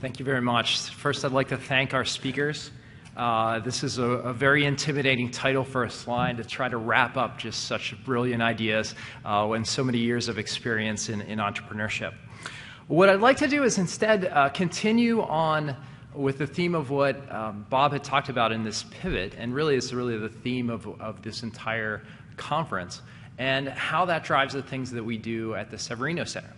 Thank you very much. First, I'd like to thank our speakers. This is a very intimidating title for a slide to try to wrap up just such brilliant ideas and so many years of experience in entrepreneurship. What I'd like to do is instead continue on with the theme of what Bob had talked about in this pivot, and really it's really the theme of this entire conference, and how that drives the things that we do at the Severino Center.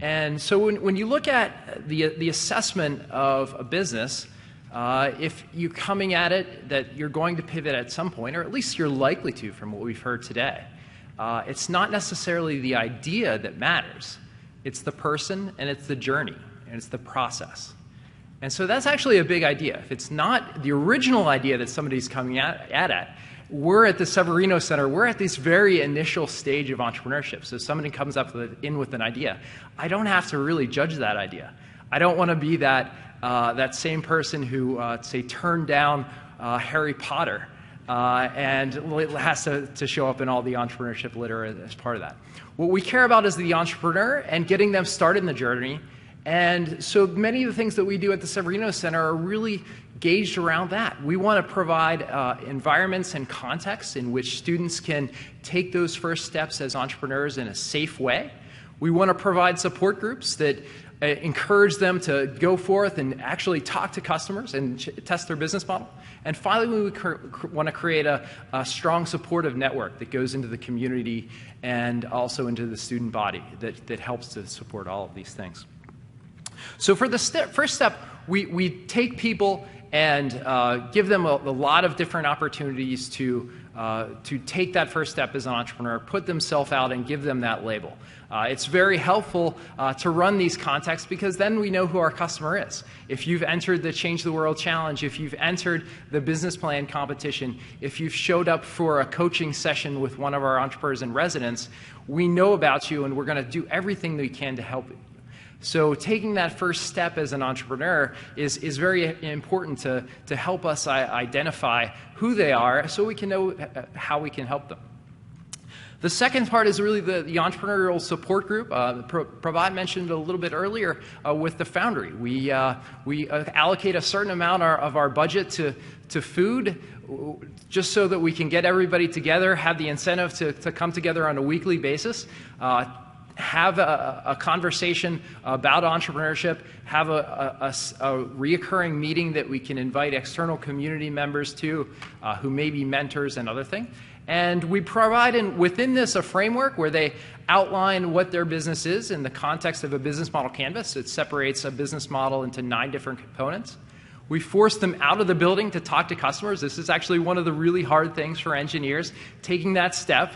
And so when you look at the assessment of a business, if you're coming at it that you're going to pivot at some point, or at least you're likely to from what we've heard today, it's not necessarily the idea that matters. It's the person, and it's the journey, and it's the process. And so that's actually a big idea. If it's not the original idea that somebody's coming at, we're at the Severino Center, we're at this very initial stage of entrepreneurship. So somebody comes up with an idea. I don't have to really judge that idea. I don't want to be that same person who, say, turned down Harry Potter and has to show up in all the entrepreneurship literature as part of that. What we care about is the entrepreneur and getting them started in the journey. And so many of the things that we do at the Severino Center are really gauged around that. We want to provide environments and contexts in which students can take those first steps as entrepreneurs in a safe way. We want to provide support groups that encourage them to go forth and actually talk to customers and test their business model. And finally, we want to create a strong supportive network that goes into the community and also into the student body that helps to support all of these things. So for the first step, we take people and give them a lot of different opportunities to take that first step as an entrepreneur, put themselves out, and give them that label. It's very helpful to run these contexts because then we know who our customer is. If you've entered the Change the World Challenge, if you've entered the business plan competition, if you've showed up for a coaching session with one of our entrepreneurs in residence, we know about you and we're going to do everything that we can to help you. So taking that first step as an entrepreneur is very important to help us identify who they are so we can know how we can help them. The second part is really the entrepreneurial support group. Prabhat mentioned a little bit earlier with the Foundry. We allocate a certain amount of our budget to food just so that we can get everybody together, have the incentive to come together on a weekly basis, have a conversation about entrepreneurship, have a reoccurring meeting that we can invite external community members to who may be mentors and other things. And we provide within this a framework where they outline what their business is in the context of a business model canvas. It separates a business model into 9 different components. We force them out of the building to talk to customers. This is actually one of the really hard things for engineers, taking that step,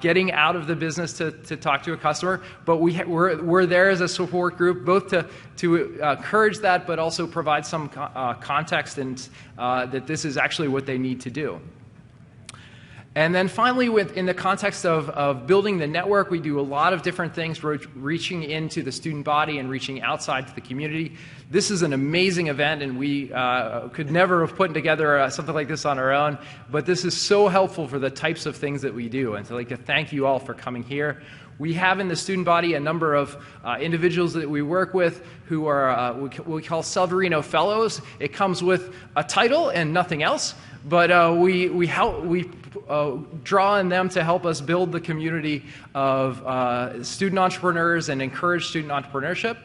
getting out of the business to talk to a customer. But we're there as a support group, both to encourage that, but also provide some context and that this is actually what they need to do. And then finally, in the context of building the network, we do a lot of different things, reaching into the student body and reaching outside to the community. This is an amazing event, and we could never have put together something like this on our own, but this is so helpful for the types of things that we do. And so I'd like to thank you all for coming here. We have in the student body a number of individuals that we work with who are what we call Severino Fellows. It comes with a title and nothing else, but we draw on them to help us build the community of student entrepreneurs and encourage student entrepreneurship.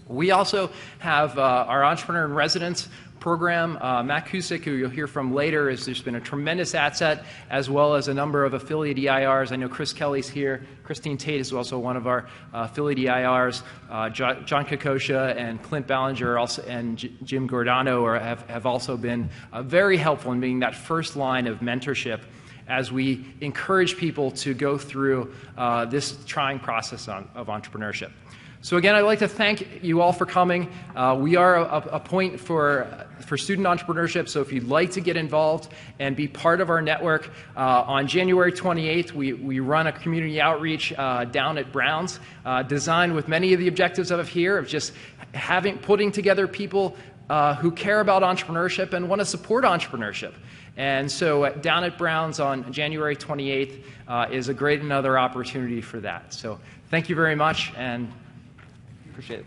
We also have our Entrepreneur in Residence program. Matt Kusick, who you'll hear from later, has just been a tremendous asset, as well as a number of affiliate EIRs. I know Chris Kelly's here. Christine Tate is also one of our affiliate EIRs. John Kokosha and Clint Ballinger and Jim Giordano have also been very helpful in being that first line of mentorship as we encourage people to go through this trying process of entrepreneurship. So again, I'd like to thank you all for coming. We are a point for student entrepreneurship, so if you'd like to get involved and be part of our network, on January 28th, we run a community outreach down at Brown's, designed with many of the objectives of here, of just putting together people who care about entrepreneurship and want to support entrepreneurship. And so down at Brown's on January 28th is a great another opportunity for that. So thank you very much, and appreciate it.